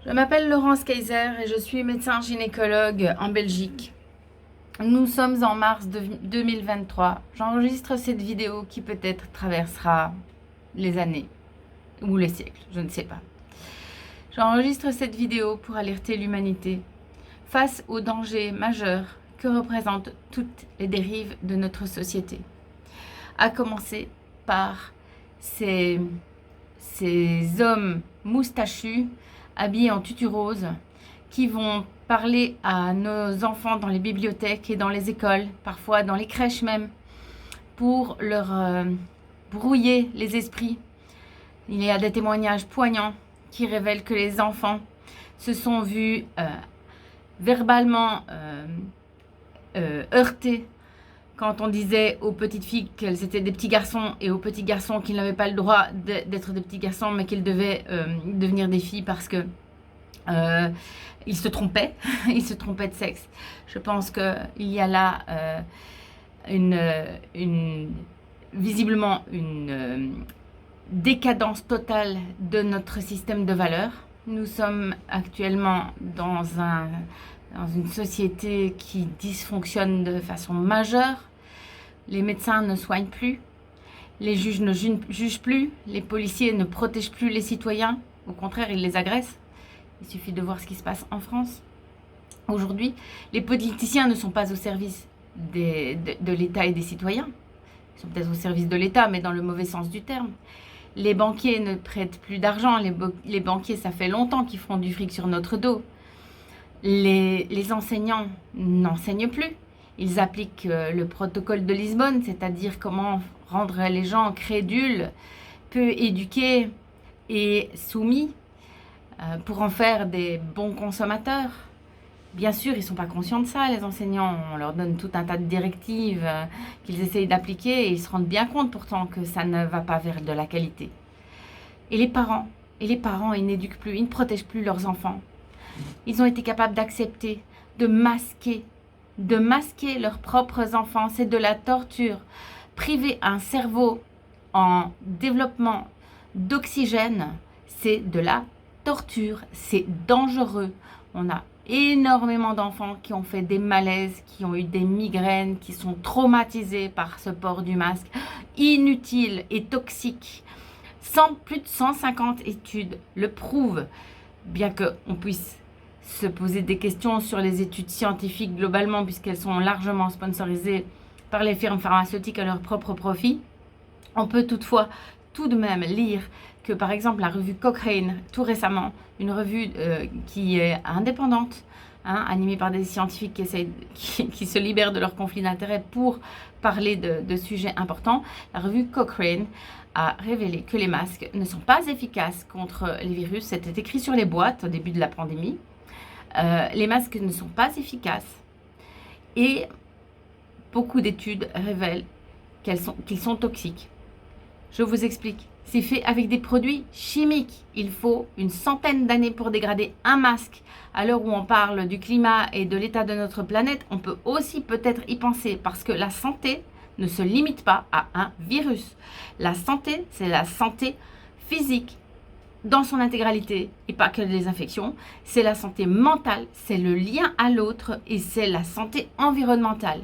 Je m'appelle Laurence Kayser et je suis médecin gynécologue en Belgique. Nous sommes en mars 2023. J'enregistre cette vidéo qui peut-être traversera les années ou les siècles, je ne sais pas. J'enregistre cette vidéo pour alerter l'humanité face aux dangers majeurs que représentent toutes les dérives de notre société. À commencer par ces hommes moustachus habillés en tutu rose qui vont parler à nos enfants dans les bibliothèques et dans les écoles, parfois dans les crèches même, pour leur brouiller les esprits. Il y a des témoignages poignants qui révèlent que les enfants se sont vus verbalement heurtés quand on disait aux petites filles qu'elles étaient des petits garçons et aux petits garçons qu'ils n'avaient pas le droit d'être des petits garçons mais qu'ils devaient devenir des filles parce que ils se trompaient, ils se trompaient de sexe. Je pense qu'il y a là visiblement une décadence totale de notre système de valeurs. Nous sommes actuellement dans une société qui dysfonctionne de façon majeure. Les médecins ne soignent plus, les juges ne jugent plus, les policiers ne protègent plus les citoyens. Au contraire, ils les agressent. Il suffit de voir ce qui se passe en France. Aujourd'hui, les politiciens ne sont pas au service de l'État et des citoyens. Ils sont peut-être au service de l'État, mais dans le mauvais sens du terme. Les banquiers ne prêtent plus d'argent. Les banquiers, ça fait longtemps qu'ils font du fric sur notre dos. Les enseignants n'enseignent plus. Ils appliquent le protocole de Lisbonne, c'est-à-dire comment rendre les gens crédules, peu éduqués et soumis pour en faire des bons consommateurs. Bien sûr, ils ne sont pas conscients de ça, les enseignants. On leur donne tout un tas de directives qu'ils essayent d'appliquer et ils se rendent bien compte pourtant que ça ne va pas vers de la qualité. Et les parents, ils n'éduquent plus, ils ne protègent plus leurs enfants. Ils ont été capables d'accepter, de masquer leurs propres enfants. C'est de la torture. Priver un cerveau en développement d'oxygène, c'est de la torture. C'est dangereux. On a énormément d'enfants qui ont fait des malaises, qui ont eu des migraines, qui sont traumatisés par ce port du masque, inutile et toxique. Plus de 150 études le prouvent, bien qu'on puisse se poser des questions sur les études scientifiques globalement, puisqu'elles sont largement sponsorisées par les firmes pharmaceutiques à leur propre profit. On peut toutefois tout de même lire que, par exemple, la revue Cochrane, tout récemment, une revue qui est indépendante, animée par des scientifiques qui se libèrent de leur conflit d'intérêts pour parler de sujets importants, la revue Cochrane a révélé que les masques ne sont pas efficaces contre les virus. C'était écrit sur les boîtes au début de la pandémie. Les masques ne sont pas efficaces et beaucoup d'études révèlent qu'ils sont toxiques. Je vous explique. C'est fait avec des produits chimiques. Il faut une centaine d'années pour dégrader un masque. À l'heure où on parle du climat et de l'état de notre planète, on peut aussi peut-être y penser parce que la santé ne se limite pas à un virus. La santé, c'est la santé physique dans son intégralité et pas que les infections. C'est la santé mentale, c'est le lien à l'autre et c'est la santé environnementale.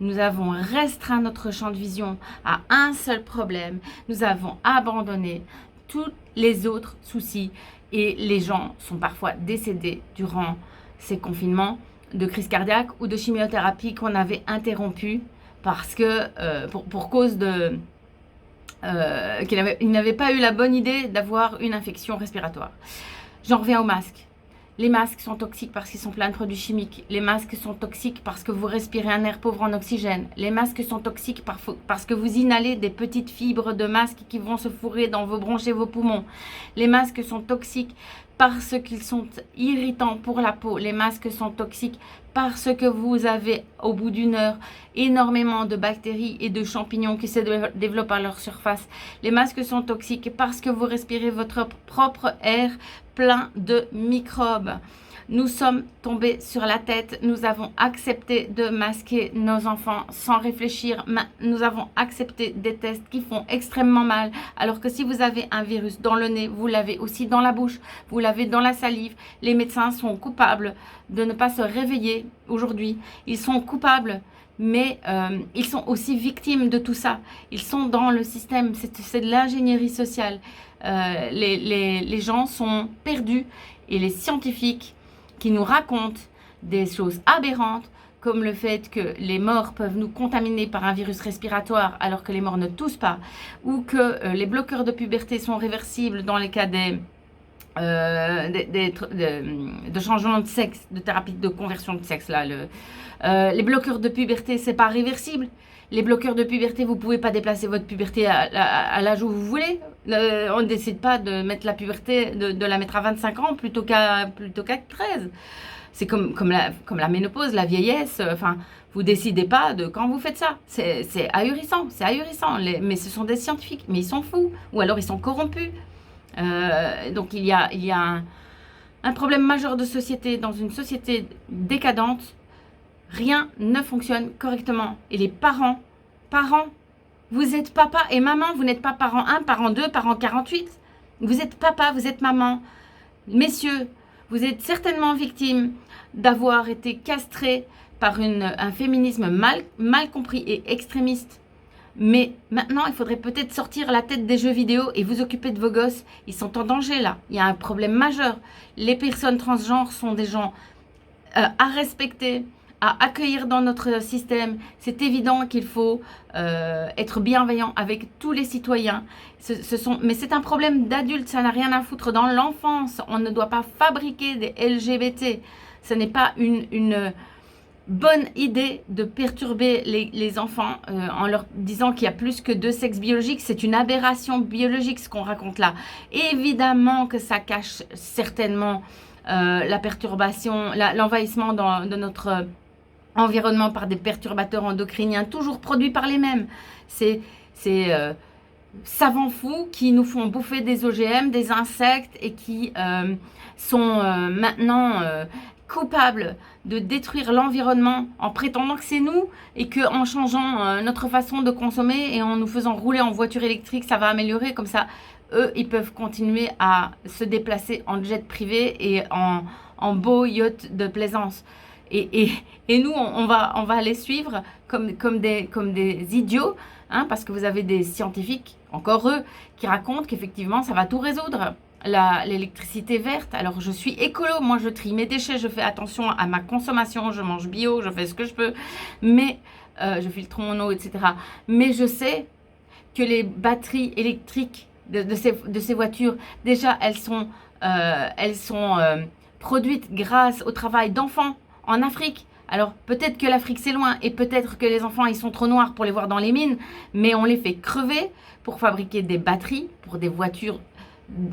Nous avons restreint notre champ de vision à un seul problème. Nous avons abandonné tous les autres soucis et les gens sont parfois décédés durant ces confinements de crise cardiaque ou de chimiothérapie qu'on avait interrompue parce que pour cause de qu'ils n'avaient pas eu la bonne idée d'avoir une infection respiratoire. J'en reviens aux masques. Les masques sont toxiques parce qu'ils sont pleins de produits chimiques. Les masques sont toxiques parce que vous respirez un air pauvre en oxygène. Les masques sont toxiques parce que vous inhalez des petites fibres de masques qui vont se fourrer dans vos bronches et vos poumons. Les masques sont toxiques parce qu'ils sont irritants pour la peau. Les masques sont toxiques parce que vous avez, au bout d'une heure, énormément de bactéries et de champignons qui se développent à leur surface. Les masques sont toxiques parce que vous respirez votre propre air plein de microbes. Nous sommes tombés sur la tête, nous avons accepté de masquer nos enfants sans réfléchir. Nous avons accepté des tests qui font extrêmement mal, alors que si vous avez un virus dans le nez, vous l'avez aussi dans la bouche, vous l'avez dans la salive. Les médecins sont coupables de ne pas se réveiller aujourd'hui. Ils sont coupables, mais ils sont aussi victimes de tout ça. Ils sont dans le système, c'est de l'ingénierie sociale. Les gens sont perdus et les scientifiques qui nous racontent des choses aberrantes, comme le fait que les morts peuvent nous contaminer par un virus respiratoire alors que les morts ne toussent pas, ou que les bloqueurs de puberté sont réversibles dans les cas de changement de sexe, de thérapie de conversion de sexe. Les bloqueurs de puberté, c'est pas réversible. Les bloqueurs de puberté, vous pouvez pas déplacer votre puberté à l'âge où vous voulez. On ne décide pas de mettre la puberté, de la mettre à 25 ans plutôt qu'à 13. C'est comme la ménopause, la vieillesse. Vous décidez pas de quand vous faites ça. C'est ahurissant, mais ce sont des scientifiques, mais ils sont fous, ou alors ils sont corrompus. Donc il y a un problème majeur de société, dans une société décadente. Rien ne fonctionne correctement. Et les parents, vous êtes papa et maman, vous n'êtes pas parent 1, parent 2, parent 48. Vous êtes papa, vous êtes maman. Messieurs, vous êtes certainement victimes d'avoir été castrés par un féminisme mal compris et extrémiste. Mais maintenant, il faudrait peut-être sortir la tête des jeux vidéo et vous occuper de vos gosses. Ils sont en danger là. Il y a un problème majeur. Les personnes transgenres sont des gens à respecter, à accueillir dans notre système. C'est évident qu'il faut être bienveillant avec tous les citoyens. Mais c'est un problème d'adulte, ça n'a rien à foutre dans l'enfance. On ne doit pas fabriquer des LGBT. Ce n'est pas une bonne idée de perturber les enfants en leur disant qu'il y a plus que 2 sexes biologiques. C'est une aberration biologique ce qu'on raconte là. Évidemment que ça cache certainement la perturbation, l'envahissement de notre environnement par des perturbateurs endocriniens, toujours produits par les mêmes. C'est savants fous qui nous font bouffer des OGM, des insectes, et qui sont maintenant coupables de détruire l'environnement en prétendant que c'est nous, et qu'en changeant notre façon de consommer et en nous faisant rouler en voiture électrique, ça va améliorer. Comme ça, eux, ils peuvent continuer à se déplacer en jet privé et en beau yacht de plaisance. Et nous, on va les suivre comme des idiots, hein, parce que vous avez des scientifiques, encore eux, qui racontent qu'effectivement, ça va tout résoudre. L'électricité verte. Alors, je suis écolo, moi, je trie mes déchets, je fais attention à ma consommation, je mange bio, je fais ce que je peux, mais je filtre mon eau, etc. Mais je sais que les batteries électriques de ces voitures, déjà, elles sont produites grâce au travail d'enfants en Afrique. Alors, peut-être que l'Afrique, c'est loin, et peut-être que les enfants, ils sont trop noirs pour les voir dans les mines, mais on les fait crever pour fabriquer des batteries pour des voitures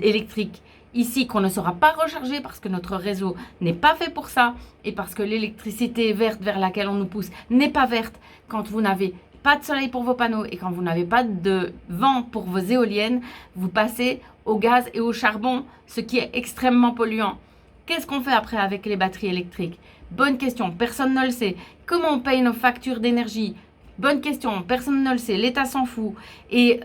électriques ici qu'on ne saura pas recharger parce que notre réseau n'est pas fait pour ça, et parce que l'électricité verte vers laquelle on nous pousse n'est pas verte. Quand vous n'avez pas de soleil pour vos panneaux et quand vous n'avez pas de vent pour vos éoliennes, vous passez au gaz et au charbon, ce qui est extrêmement polluant. Qu'est-ce qu'on fait après avec les batteries électriques? Bonne question, personne ne le sait. Comment on paye nos factures d'énergie? Bonne question, personne ne le sait. L'État s'en fout. Et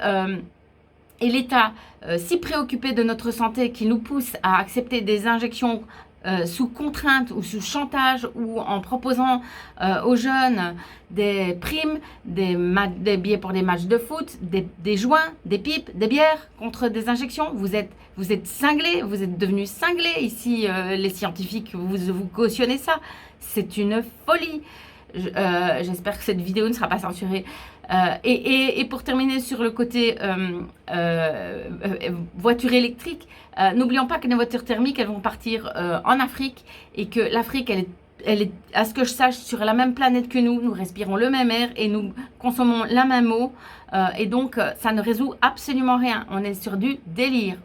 l'État, si préoccupé de notre santé, qu'il nous pousse à accepter des injections sous contrainte ou sous chantage, ou en proposant aux jeunes des primes, des billets pour des matchs de foot, des joints, des pipes, des bières contre des injections. Vous êtes cinglés, vous êtes devenus cinglés ici, les scientifiques, vous cautionnez ça. C'est une folie. J'espère que cette vidéo ne sera pas censurée. Et pour terminer sur le côté voiture électrique, n'oublions pas que les voitures thermiques, elles vont partir en Afrique, et que l'Afrique, elle est, à ce que je sache, sur la même planète que nous. Nous respirons le même air et nous consommons la même eau. Et donc, ça ne résout absolument rien. On est sur du délire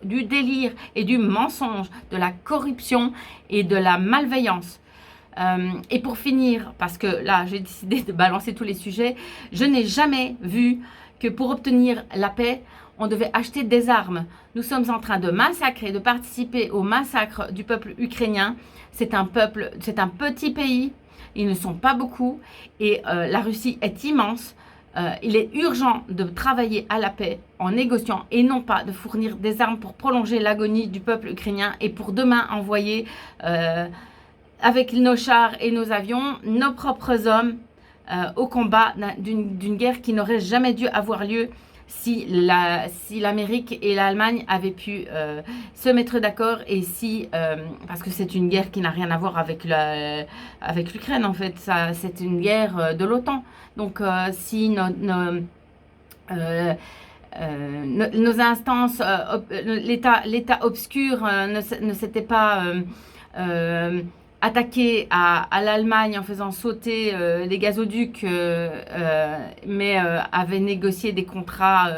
et du mensonge, de la corruption et de la malveillance. Et pour finir, parce que là, j'ai décidé de balancer tous les sujets, je n'ai jamais vu que pour obtenir la paix, on devait acheter des armes. Nous sommes en train de massacrer, de participer au massacre du peuple ukrainien. C'est un petit pays, ils ne sont pas beaucoup et la Russie est immense. Il est urgent de travailler à la paix en négociant et non pas de fournir des armes pour prolonger l'agonie du peuple ukrainien et pour demain envoyer avec nos chars et nos avions nos propres hommes au combat d'une guerre qui n'aurait jamais dû avoir lieu si l'Amérique et l'Allemagne avaient pu se mettre d'accord et parce que c'est une guerre qui n'a rien à voir avec l'Ukraine en fait, c'est une guerre de l'OTAN. Donc si nos instances, l'État obscur ne s'était pas attaqué à l'Allemagne en faisant sauter des gazoducs, mais avait négocié des contrats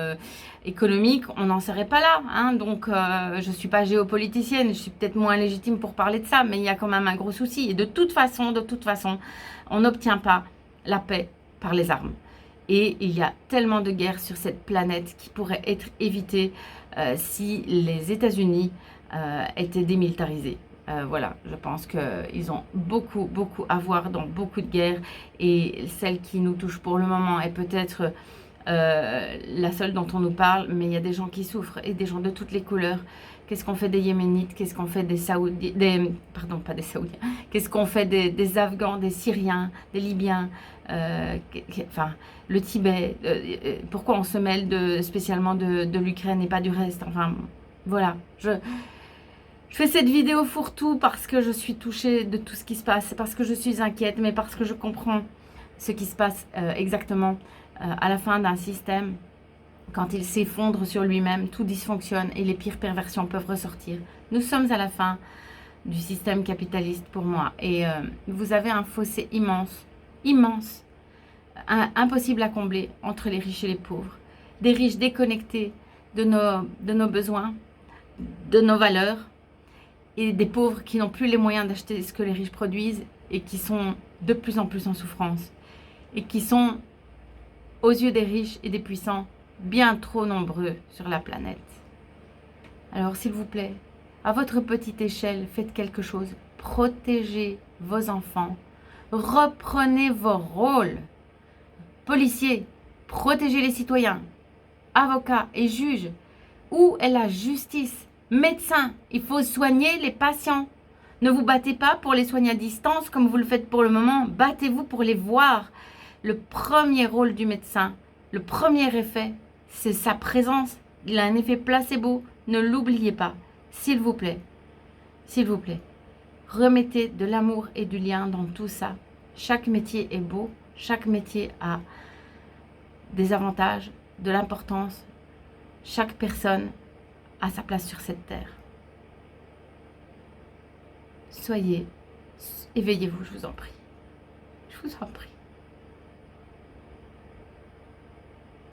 économiques, on n'en serait pas là. Hein. Donc, je ne suis pas géopoliticienne, je suis peut-être moins légitime pour parler de ça, mais il y a quand même un gros souci. Et de toute façon, on n'obtient pas la paix par les armes. Et il y a tellement de guerres sur cette planète qui pourraient être évitées si les États-Unis étaient démilitarisés. Voilà, je pense qu'ils ont beaucoup à voir dans beaucoup de guerres et celle qui nous touche pour le moment est peut-être la seule dont on nous parle, mais il y a des gens qui souffrent et des gens de toutes les couleurs. Qu'est-ce qu'on fait des Yéménites? Qu'est-ce qu'on fait des Saoudiens? Qu'est-ce qu'on fait des Afghans, des Syriens, des Libyens? Enfin, le Tibet. Pourquoi on se mêle spécialement de l'Ukraine et pas du reste? Enfin, voilà. Je fais cette vidéo fourre-tout parce que je suis touchée de tout ce qui se passe, parce que je suis inquiète, mais parce que je comprends ce qui se passe exactement à la fin d'un système. Quand il s'effondre sur lui-même, tout dysfonctionne et les pires perversions peuvent ressortir. Nous sommes à la fin du système capitaliste pour moi. Et vous avez un fossé immense, impossible à combler entre les riches et les pauvres. Des riches déconnectés de nos besoins, de nos valeurs, et des pauvres qui n'ont plus les moyens d'acheter ce que les riches produisent et qui sont de plus en plus en souffrance. Et qui sont, aux yeux des riches et des puissants, bien trop nombreux sur la planète. Alors s'il vous plaît, à votre petite échelle, faites quelque chose. Protégez vos enfants. Reprenez vos rôles. Policiers, protégez les citoyens. Avocats et juges. Où est la justice? Médecins, il faut soigner les patients. Ne vous battez pas pour les soigner à distance comme vous le faites pour le moment. Battez-vous pour les voir. Le premier rôle du médecin, le premier effet, c'est sa présence. Il a un effet placebo. Ne l'oubliez pas. S'il vous plaît. S'il vous plaît. Remettez de l'amour et du lien dans tout ça. Chaque métier est beau. Chaque métier a des avantages, de l'importance. Chaque personne a sa place sur cette terre. Éveillez-vous, je vous en prie. Je vous en prie.